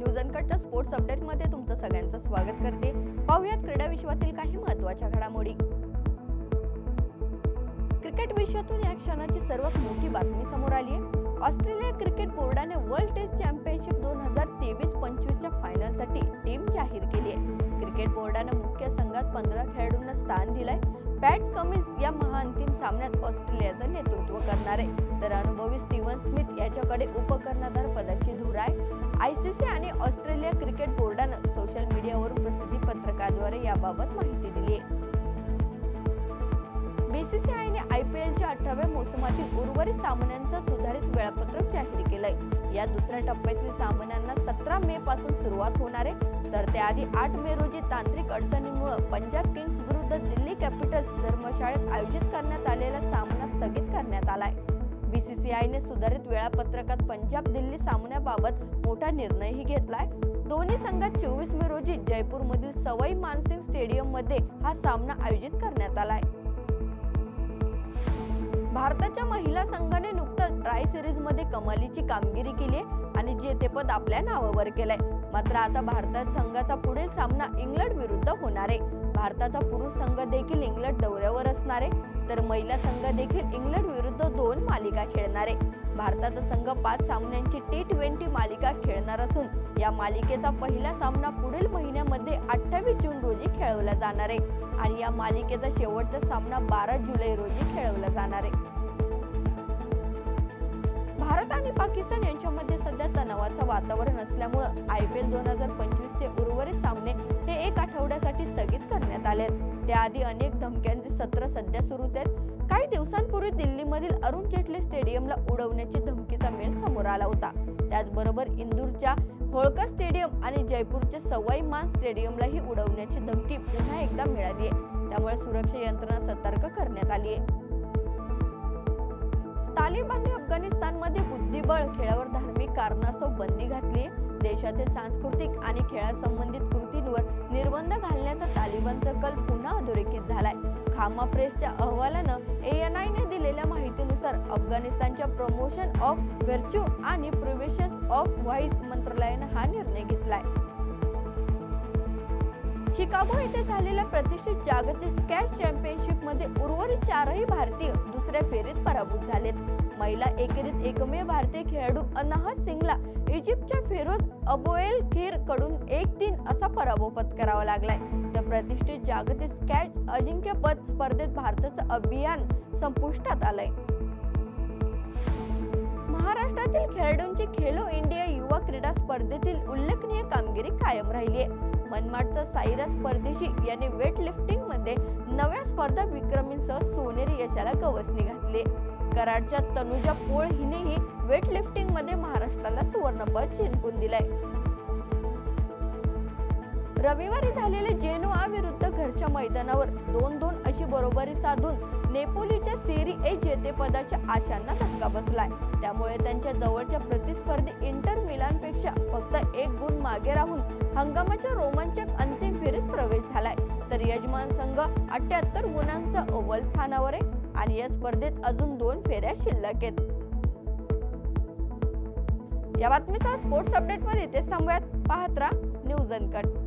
News अनकटच्या sports अपडेटमध्ये तुमचं सगळ्यांचं स्वागत करते। पाहूयात क्रीडा विश्वातील काही महत्त्वाच्या घडामोडी। क्रिकेट विश्वातून या क्षणाची सर्वात मोठी बातमी समोर आली आहे। ऑस्ट्रेलिया क्रिकेट बोर्डाने वर्ल्ड टेस्ट चॅम्पियनशिप 2023-25 च्या फायनलसाठी टीम जाहीर केली आहे। क्रिकेट बोर्डाने मुख्य संघात 15 खेळाडूंना स्थान दिलंय। पॅट कमिन्स या महाअंतिम सामन्यात ऑस्ट्रेलियाचं नेतृत्व करणार आहे, तर अनुभवी स्टीव्हन स्मिथ याच्याकडे उपकर्णधार पदाची धूर आहे। आयसीसी आणि ऑस्ट्रेलिया क्रिकेट बोर्डानं सोशल मीडियावरून प्रसिद्धी पत्रकाद्वारे याबाबत माहिती दिली आहे। बीसीसीआयने आयपीएलच्या 18व्या मोसमातील उर्वरित सामन्यांचं सुधारित वेळापत्रक जाहीर केलंय। या दुसऱ्या टप्प्यातील सामन्यांना 17 मे पासून सुरुवात होणार आहे, तर त्याआधी 8 मे रोजी तांत्रिक अडचणींमुळे पंजाब किंग्स विरुद्ध दिल्ली कॅपिटल्स धर्मशाळेत आयोजित करण्यात आलेला सामना स्थगित करण्यात आलाय। बीसीसीआयने सुधारित वेळापत्रकात पंजाब दिल्ली सामन्याबाबत मोठा निर्णयही घेतलाय। दोन्ही संघात 24 मे रोजी जयपूरमधील सवाई मानसिंग स्टेडियम मध्ये हा सामना आयोजित करण्यात आलाय। भारताच्या महिला संघाने नुकताच ट्राय सिरीज मध्ये कमालीची कामगिरी केली आणि जेतेपद आपल्या नावावर केलंय। मात्र आता भारतात संघाचा पुढील सामना इंग्लंड विरुद्ध होणार आहे। भारताचा पुरुष संघ देखील इंग्लंड दौऱ्यावर असणार आहे, तर महिला संघ देखील इंग्लंड विरुद्ध 2 मालिका खेळणार आहे। भारताचा संघ 5 सामन्यांची T20 मालिका खेळणार असून या मालिकेचा पहिला सामना पुढील महिन्यामध्ये 28 जून रोजी खेळवला जाणार आहे आणि या मालिकेचा शेवटचा सामना 12 जुलै रोजी खेळवला जाणार आहे। भारत आणि पाकिस्तान यांच्यामध्ये सध्या तणावाचं वातावरण असल्यामुळे आयपीएल 2025 चे उर्वरित सामने हे 1 आठवड्यासाठी स्थगित करण्यात आले। त्याआधी अनेक धमक्यांचे सत्र सध्या सुरूच आहेत। काही दिवसांपूर्वी दिल्लीमधील अरुण जेटली स्टेडियमला उडवण्याची धमकीचा मेल समोर आला होता। त्याचबरोबर इंदूरच्या होळकर स्टेडियम आणि जयपूरच्या सवाई मान स्टेडियमलाही उडवण्याची धमकी पुन्हा एकदा मिळाली आहे। त्यामुळे सुरक्षा यंत्रणा सतर्क करण्यात आली आहे। तालिबानने अफगाणिस्तानमध्ये बुद्धिबळ खेळावर धार्मिक कारणास्तव बंदी घातली आहे। देशातील सांस्कृतिक आणि खेळासंबंधित कृतींवर निर्बंध घालण्याचा तालिबानचा कल पुन्हा अधोरेखित झालाय। खामा प्रेसच्या अहवालानं ANI ने दिलेल्या माहितीनुसार अफगाणिस्तानच्या प्रमोशन ऑफ व्हर्च्यू आणि प्रिव्हेन्शन ऑफ व्हाईस मंत्रालयानं हा निर्णय घेतलाय। शिकागो येथे झालेल्या प्रतिष्ठित जागतिक स्क्वॅश चॅम्पियनशिप मध्ये उर्वरित 4ही भारतीय दुसऱ्या फेरीत पराभूत झालेत। महिला एकेरीत एकमेव भारतीय खेळाडू अनाहत सिंगला इजिप्तच्या फेरोज अबोएल खीर कडून 1-3 असा पराभव पत्करावा लागलाय। तर प्रतिष्ठित जागतिक स्क्वॅश अजिंक्यपद स्पर्धेत भारताचं अभियान संपुष्टात आलंय। महाराष्ट्रातील खेळाडूंची खेलो इंडिया युवा क्रीडा स्पर्धेतील उल्लेखनीय कामगिरी कायम राहिली आहे। मनमाडचा साईराज परदेशी याने वेट लिफ्टिंग मध्ये नव्या स्पर्धा विक्रमींसह सोनेरी यशाला गवसणी घातली। कराडच्या तनुजा पोळ हिनेही वेट लिफ्टिंग मध्ये महाराष्ट्राला सुवर्णपदक जिंकून दिलंय। रविवारी झालेले जेनोआ विरुद्ध घरच्या मैदानावर 2-2 अशी बरोबरी साधून नेपोलीच्या सेरी ए जेतेपदाच्या आशांना धक्का बसलाय। त्यामुळे त्यांच्या जवळच्या प्रतिस्पर्धी इंटर मिलानपेक्षा फक्त 1 गुण मागे राहून हंगामाच्या रोमांचक अंतिम फेरीत प्रवेश झालाय। तर यजमान संघ 78 गुणांसह अव्वल स्थानावर आहे आणि या स्पर्धेत अजून 2 फेऱ्या शिल्लक आहेत। या बातमीचा स्पोर्ट्स अपडेट मध्ये इथेच थांबूयात। पाहत राहा न्यूज अनकट।